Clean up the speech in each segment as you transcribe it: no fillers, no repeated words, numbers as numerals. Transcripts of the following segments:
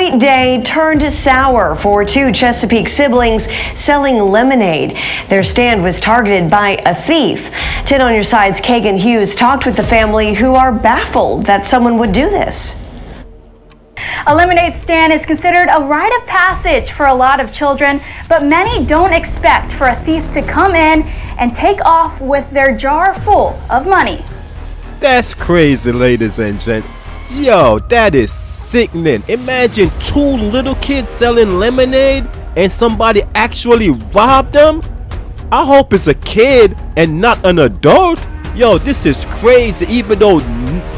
sweet day turned sour for two Chesapeake siblings selling lemonade. Their stand was targeted by a thief. 10 on your side's Kagan Hughes talked with the family who are baffled that someone would do this. A lemonade stand is considered a rite of passage for a lot of children, but many don't expect for a thief to come in and take off with their jar full of money. That's crazy, ladies and gents. Yo, that is sickening. Imagine two little kids selling lemonade and somebody actually robbed them. I hope it's a kid and not an adult. Yo, this is crazy, even though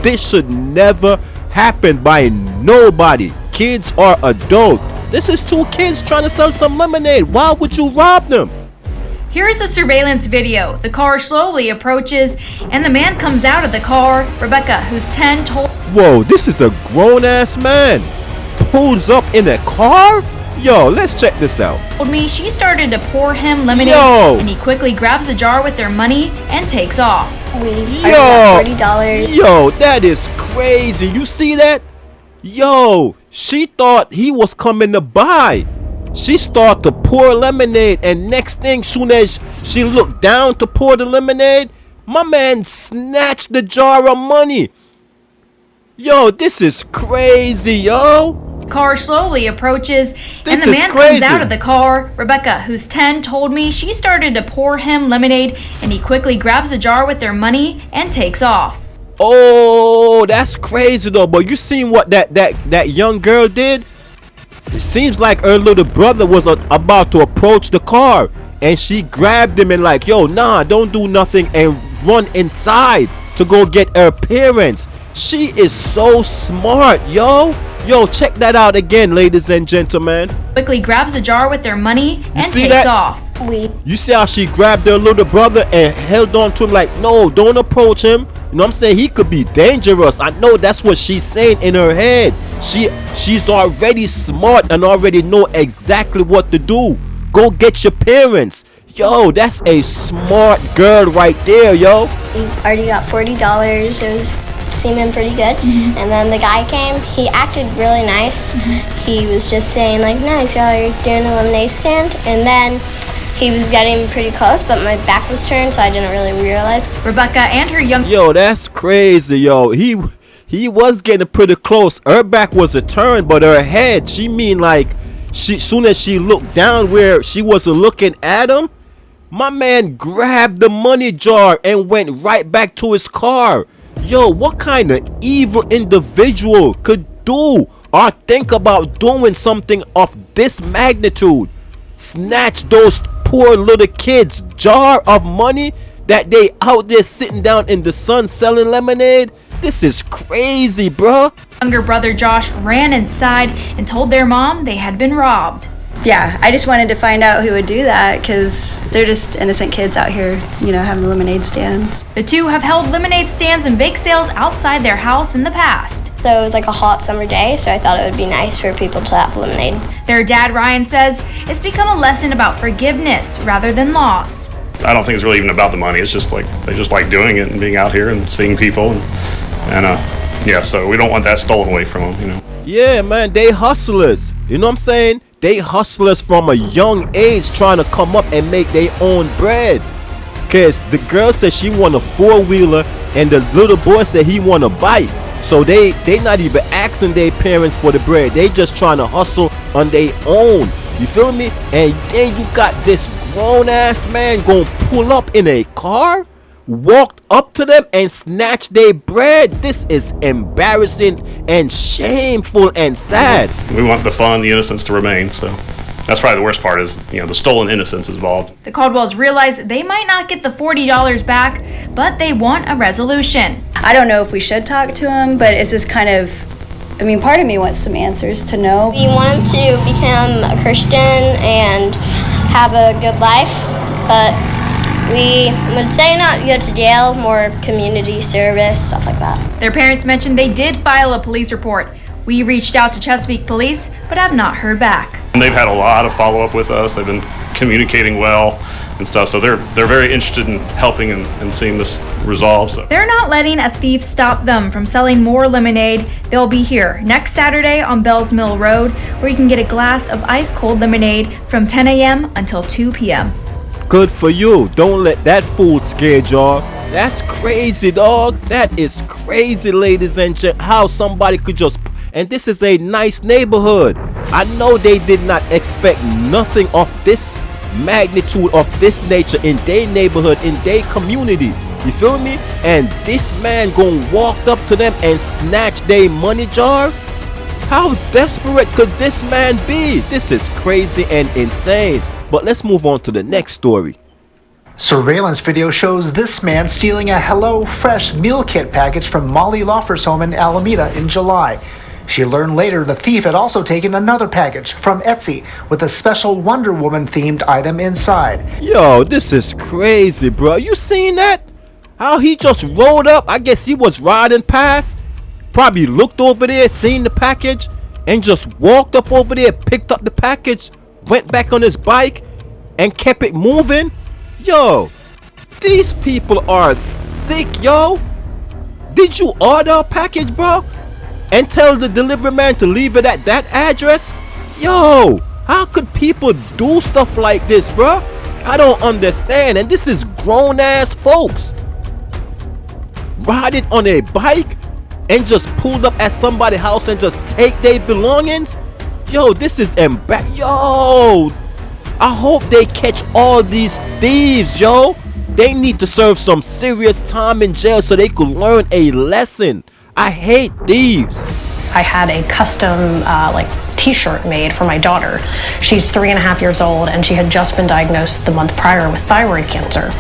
this should never happen by nobody. Kids or adult. This is two kids trying to sell some lemonade. Why would you rob them? Here's the surveillance video. The car slowly approaches and the man comes out of the car. Rebecca, who's 10, told... Whoa, this is a grown-ass man. Pulls up in a car? Yo, let's check this out. Told me she started to pour him lemonade, and he quickly grabs a jar with their money and takes off. $40. Yo, that is crazy. You see that? Yo, she thought he was coming to buy. She started to pour lemonade, and next thing, soon as she looked down to pour the lemonade, my man snatched the jar of money. Yo, this is crazy, yo. Car slowly approaches and the man crazy. comes out of the car. Rebecca, who's 10, told me she started to pour him lemonade, and he quickly grabs a jar with their money and takes off. Oh, that's crazy though. But you seen what that young girl did? It seems like her little brother was about to approach the car, and she grabbed him and like, yo, nah, don't do nothing, and run inside to go get her parents. She is so smart, yo. Yo, check that out again, ladies and gentlemen. Quickly grabs a jar with their money and takes that? off. You see how she grabbed her little brother and held on to him like, no, don't approach him. You know what I'm saying? He could be dangerous. I know that's what she's saying in her head. She's already smart and already know exactly what to do. Go get your parents. Yo, that's a smart girl right there, yo. We already got $40. It was seeming pretty good. And then the guy came. He acted really nice. He was just saying like, nice, y'all are doing a lemonade stand. And then he was getting pretty close, but my back was turned, so I didn't really realize. Rebecca and her young... Yo, that's crazy, yo. He was getting pretty close. Her back was a turn, but her head, she mean like, soon as she looked down where she wasn't looking at him, my man grabbed the money jar and went right back to his car. Yo, what kind of evil individual could do or think about doing something of this magnitude? Snatch those poor little kids' jar of money that they out there sitting down in the sun selling lemonade? This is crazy, bruh. Younger brother Josh ran inside and told their mom they had been robbed. Yeah, I just wanted to find out who would do that because they're just innocent kids out here, you know, having lemonade stands. The two have held lemonade stands and bake sales outside their house in the past. So it was like a hot summer day, so I thought it would be nice for people to have lemonade. Their dad, Ryan, says it's become a lesson about forgiveness rather than loss. I don't think it's really even about the money. It's just like they just like doing it and being out here and seeing people. And yeah, so we don't want that stolen away from them, you know. Yeah, man, they hustlers. You know what I'm saying? They hustlers from a young age trying to come up and make their own bread. Cause the girl said she want a 4-wheeler and the little boy said he want a bike. So they not even asking their parents for the bread. They just trying to hustle on their own. You feel me? And then you got this grown ass man gonna pull up in a car, walked up to them and snatch their bread. This is embarrassing and shameful and sad. We want the fun, the innocence to remain, so that's probably the worst part is, you know, the stolen innocence involved. The Caldwells realize they might not get the $40 back, but they want a resolution. I don't know if we should talk to him, but it's just kind of, I mean, part of me wants some answers to know. We want him to become a Christian and have a good life, but we would say not go to jail, more community service, stuff like that. Their parents mentioned they did file a police report. We reached out to Chesapeake Police, but have not heard back. And they've had a lot of follow-up with us. They've been communicating well and stuff. So they're very interested in helping and seeing this resolved. So. They're not letting a thief stop them from selling more lemonade. They'll be here next Saturday on Bells Mill Road, where you can get a glass of ice cold lemonade from 10 a.m. until 2 p.m. Good for you. Don't let that fool scare y'all. That's crazy, dog. That is crazy, ladies and gentlemen. How somebody could just... And this is a nice neighborhood. I know they did not expect nothing of this magnitude, of this nature in their neighborhood, in their community. You feel me? And this man gonna walk up to them and snatch their money jar? How desperate could this man be? This is crazy and insane. But let's move on to the next story. Surveillance video shows this man stealing a Hello Fresh meal kit package from Molly Laufer's home in Alameda in July. She learned later the thief had also taken another package from Etsy with a special Wonder Woman themed item inside. Yo, this is crazy, bro. You seen that? How he just rolled up? I guess he was riding past, probably looked over there, seen the package, and just walked up over there, picked up the package, went back on his bike, and kept it moving. Yo, these people are sick, yo. Did you order a package, bro? And tell the delivery man to leave it at that address? Yo, how could people do stuff like this, bro? I don't understand. And this is grown-ass folks riding on a bike and just pulled up at somebody's house and just take their belongings. Yo, this is Yo, I hope they catch all these thieves, yo. They need to serve some serious time in jail so they could learn a lesson. I hate thieves. I had a custom t-shirt made for my daughter. She's 3.5 years old and she had just been diagnosed the month prior with thyroid cancer.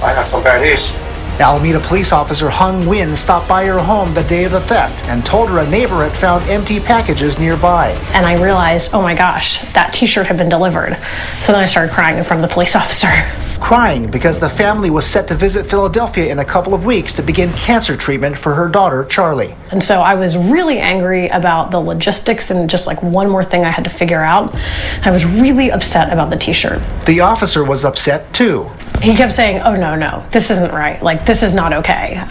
I got some bad news. Alameda police officer Hung Win stopped by her home the day of the theft and told her a neighbor had found empty packages nearby. And I realized, oh my gosh, that t-shirt had been delivered. So then I started crying in front of the police officer. Crying because the family was set to visit Philadelphia in a couple of weeks to begin cancer treatment for her daughter, Charlie. And so I was really angry about the logistics and just one more thing I had to figure out. I was really upset about the t-shirt. The officer was upset too. He kept saying, oh no, this isn't right. This is not okay.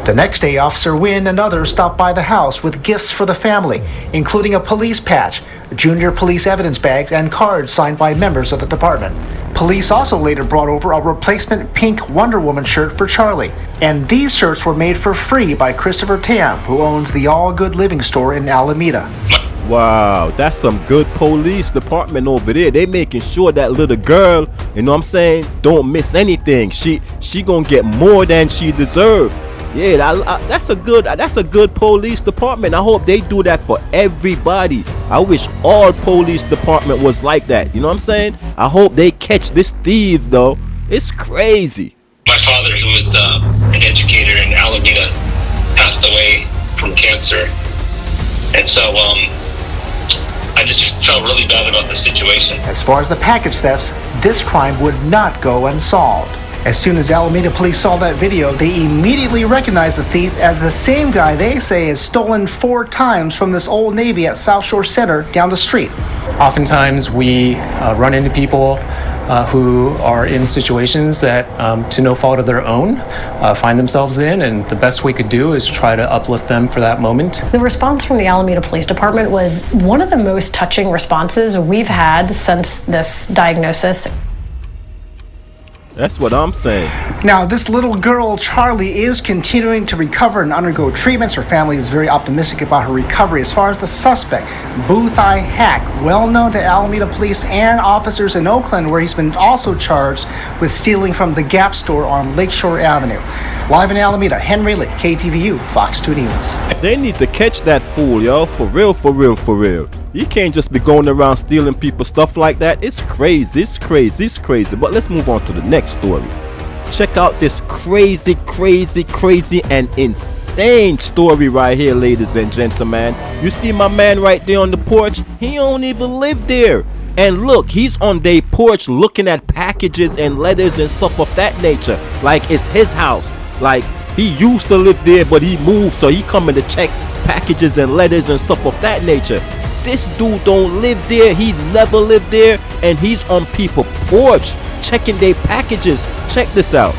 The next day, Officer Wynn and others stopped by the house with gifts for the family, including a police patch, junior police evidence bags, and cards signed by members of the department. Police also later brought over a replacement pink Wonder Woman shirt for Charlie. And these shirts were made for free by Christopher Tam, who owns the All Good Living store in Alameda. Wow, that's some good police department over there. They making sure that little girl, you know what I'm saying, don't miss anything. She gonna get more than she deserves. Yeah, that's a good police department. I hope they do that for everybody. I wish all police department was like that. You know what I'm saying? I hope they catch this thief though. It's crazy. My father, who was an educator in Alameda, passed away from cancer, and so I just felt really bad about the situation. As far as the package thefts, this crime would not go unsolved. As soon as Alameda police saw that video, they immediately recognized the thief as the same guy they say has stolen 4 times from this Old Navy at South Shore Center down the street. Oftentimes we run into people who are in situations that, to no fault of their own, find themselves in, and the best we could do is try to uplift them for that moment. The response from the Alameda Police Department was one of the most touching responses we've had since this diagnosis. That's what I'm saying. Now, this little girl, Charlie, is continuing to recover and undergo treatments. Her family is very optimistic about her recovery. As far as the suspect, Boothai Hack, well known to Alameda police and officers in Oakland, where he's been also charged with stealing from the Gap store on Lakeshore Avenue. Live in Alameda, Henry Lee, KTVU, Fox 2 News. They need to catch that fool, yo. For real, for real, for real. You can't just be going around stealing people's stuff like that. It's crazy, it's crazy, it's crazy. But let's move on to the next story. Check out this crazy, crazy, crazy and insane story right here, ladies and gentlemen. You see my man right there on the porch? He don't even live there. And look, he's on their porch looking at packages and letters and stuff of that nature. Like it's his house. Like he used to live there, but he moved, so he coming to check packages and letters and stuff of that nature. This dude don't live there. He never lived there, and he's on people's porch checking their packages. Check this out.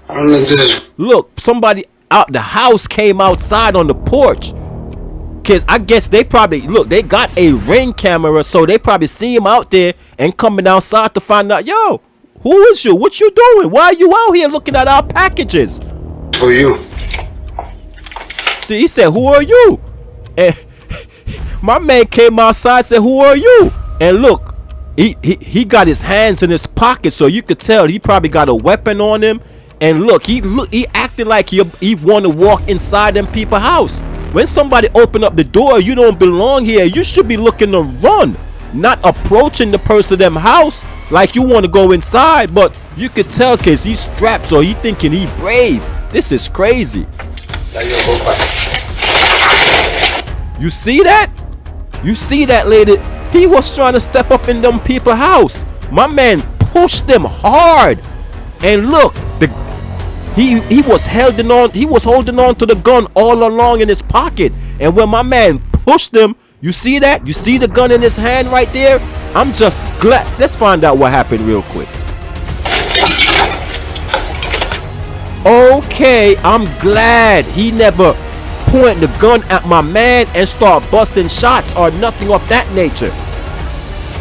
I don't know this. Look, somebody out the house came outside on the porch. Cause I guess they probably they got a ring camera, so they probably see him out there and coming outside to find out, yo, who is you? What you doing? Why are you out here looking at our packages? For you. See, he said, who are you? And my man came outside and said, who are you? And look, he got his hands in his pocket, so you could tell he probably got a weapon on him. And look, he acting like he want to walk inside them people's house. When somebody open up the door, you don't belong here. You should be looking to run, not approaching the person in them house like you want to go inside. But you could tell because he's strapped, so he thinking he brave. This is crazy. You see that? You see that, lady? He was trying to step up in them people's house. My man pushed them hard. And look, he was holding on to the gun all along in his pocket. And when my man pushed him, you see that? You see the gun in his hand right there? I'm just glad. Let's find out what happened real quick. Okay, I'm glad he never pointed the gun at my man and start busting shots or nothing of that nature.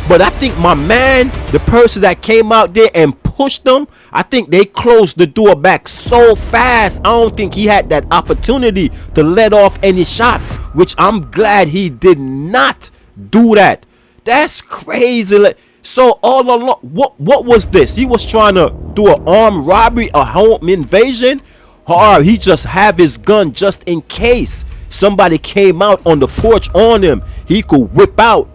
But I think my man, the person that came out there and pushed them, I think they closed the door back so fast. I don't think he had that opportunity to let off any shots, which I'm glad he did not do that. That's crazy. So all along, what was this? He was trying to do an armed robbery, a home invasion, or he just have his gun just in case somebody came out on the porch on him. He could whip out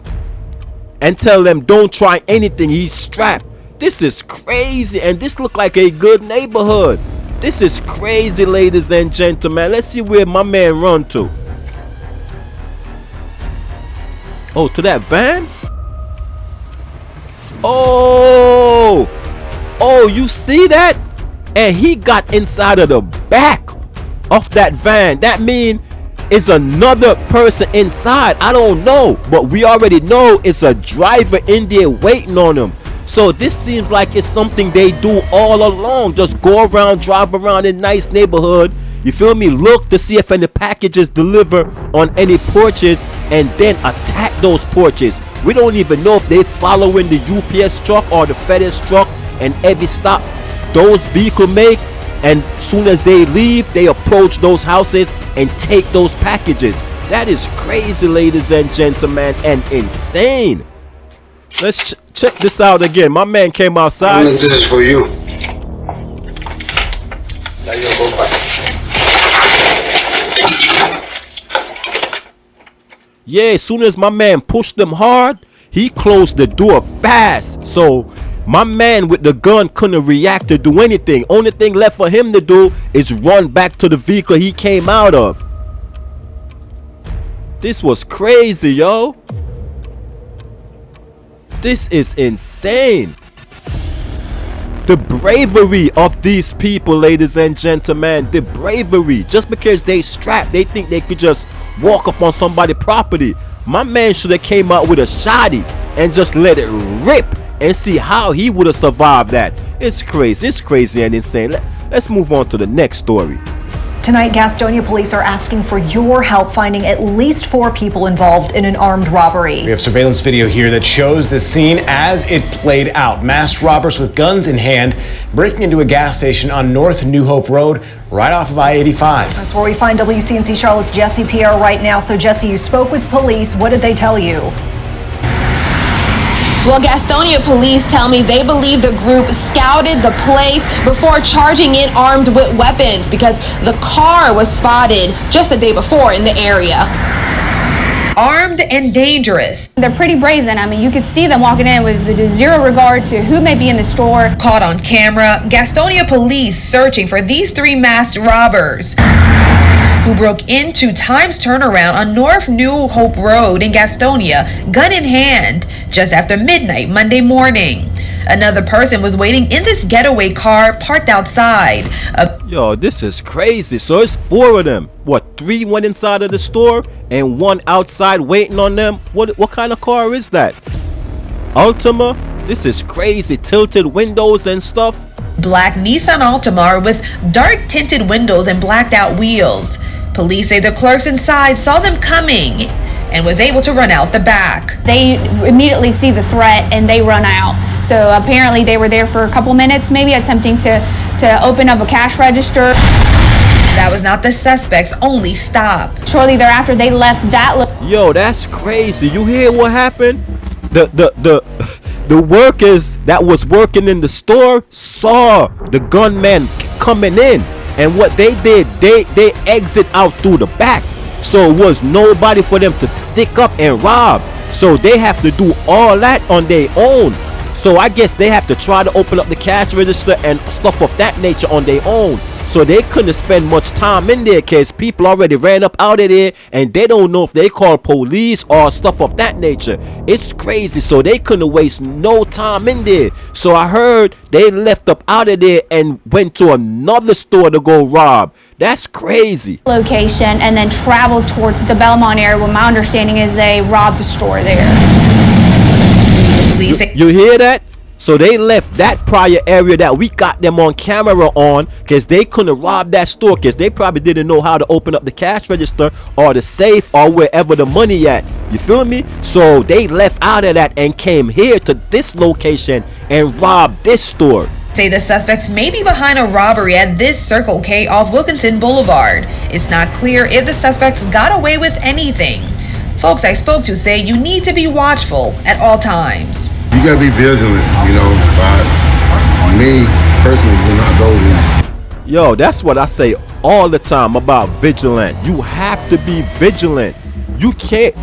and tell them don't try anything. He's strapped. This is crazy, and this look like a good neighborhood. This is crazy, ladies and gentlemen. Let's see where my man run to. Oh, to that van? Oh, you see that? And he got inside of the back of that van. That means it's another person inside. I don't know, but we already know it's a driver in there waiting on him. So this seems like it's something they do all along. Just go around, drive around in nice neighborhood. You feel me? Look to see if any packages deliver on any porches and then attack those porches. We don't even know if they following the UPS truck or the FedEx truck and every stop those vehicles make. And soon as they leave, they approach those houses and take those packages. That is crazy, ladies and gentlemen, and insane. Let's check this out again. My man came outside. This is for you. Yeah, as soon as my man pushed them hard, he closed the door fast. So my man with the gun couldn't react to do anything. Only thing left for him to do is run back to the vehicle he came out of. This was crazy, yo. This is insane. The bravery of these people, ladies and gentlemen. The bravery. Just because they strapped, they think they could just walk up on somebody's property. My man should have came out with a shotty and just let it rip and see how he would have survived that. It's crazy and insane. Let's move on to the next story. Tonight, Gastonia police are asking for your help finding at least 4 people involved in an armed robbery. We have surveillance video here that shows the scene as it played out. Masked robbers with guns in hand breaking into a gas station on North New Hope Road right off of I-85. That's where we find WCNC Charlotte's Jesse Pierre right now. So Jesse, you spoke with police. What did they tell you? Well, Gastonia police tell me they believe the group scouted the place before charging in armed with weapons because the car was spotted just a day before in the area. Armed and dangerous. They're pretty brazen. I mean, you could see them walking in with zero regard to who may be in the store. Caught on camera, Gastonia police searching for these 3 masked robbers who broke into Times Turnaround on North New Hope Road in Gastonia, gun in hand, just after midnight Monday morning. Another person was waiting in this getaway car parked outside. Yo, this is crazy. So it's 4 of them. What, 3 went inside of the store and 1 outside waiting on them. What kind of car is that? Altima? This is crazy. Tilted windows and stuff. Black Nissan Altima with dark tinted windows and blacked out wheels. Police say the clerks inside saw them coming and was able to run out the back. They immediately see the threat and they run out. So apparently they were there for a couple minutes, maybe attempting to open up a cash register. That was not the suspect's only stop. Shortly thereafter, they left that. Yo, that's crazy. You hear what happened? The workers that was working in the store saw the gunman coming in, and what they did, they exit out through the back. So it was nobody for them to stick up and rob. So they have to do all that on their own. So I guess they have to try to open up the cash register and stuff of that nature on their own. So they couldn't spend much time in there because people already ran up out of there and they don't know if they call police or stuff of that nature. It's crazy. So they couldn't waste no time in there. So I heard they left up out of there and went to another store to go rob. That's crazy. Location and then traveled towards the Belmont area. Well, my understanding is they robbed a store there. You hear that? So they left that prior area that we got them on camera on because they couldn't rob that store because they probably didn't know how to open up the cash register or the safe or wherever the money at. You feel me? So they left out of that and came here to this location and robbed this store. Say the suspects may be behind a robbery at this Circle K off Wilkinson Boulevard. It's not clear if the suspects got away with anything. Folks I spoke to say you need to be watchful at all times. You gotta be vigilant, you know. But me personally do not go there. Yo, that's what I say all the time about vigilant. You have to be vigilant. You can't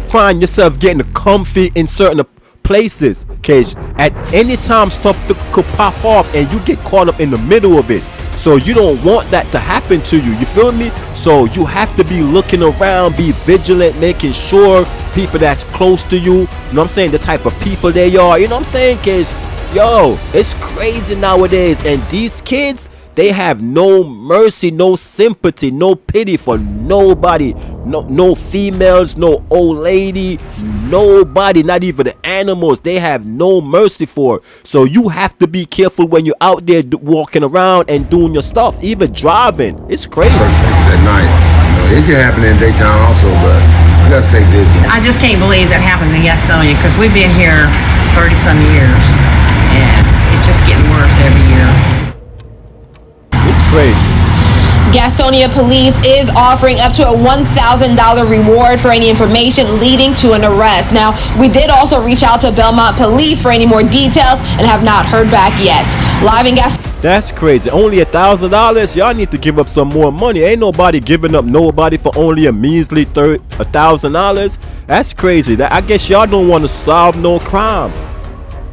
find yourself getting comfy in certain places because at any time stuff could pop off and you get caught up in the middle of it. So you don't want that to happen to you. You feel me? So you have to be looking around, be vigilant, making sure people that's close to you, you know what I'm saying, the type of people they are, you know what I'm saying? Because, yo, it's crazy nowadays. And these kids, they have no mercy, no sympathy, no pity for nobody. No females, no old lady, nobody, not even the animals. They have no mercy for. So you have to be careful when you're out there walking around and doing your stuff, even driving. It's crazy. At night, you know, it can happen in daytime also, but you gotta stay busy. I just can't believe that happens in Gastonia because we've been here 30-some years and it's just getting worse every year. It's crazy. Gastonia police is offering up to a $1,000 reward for any information leading to an arrest. Now, we did also reach out to Belmont police for any more details and have not heard back yet. Live in Gastonia. That's crazy. Only $1,000? Y'all need to give up some more money. Ain't nobody giving up nobody for only a measly $1,000. That's crazy. I guess y'all don't want to solve no crime.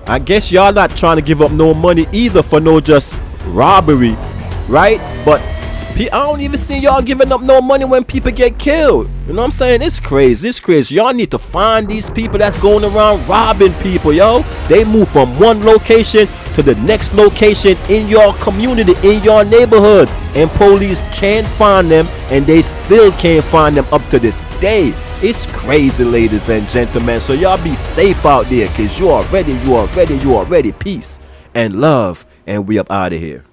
I guess y'all not trying to give up no money either for no just robbery, right? But I don't even see y'all giving up no money when people get killed. You know what I'm saying? It's crazy. It's crazy. Y'all need to find these people that's going around robbing people, yo. They move from one location to the next location in your community, in your neighborhood, and police can't find them, and they still can't find them up to this day. It's crazy, ladies and gentlemen. So y'all be safe out there, because you are ready. Peace and love, and we up out of here.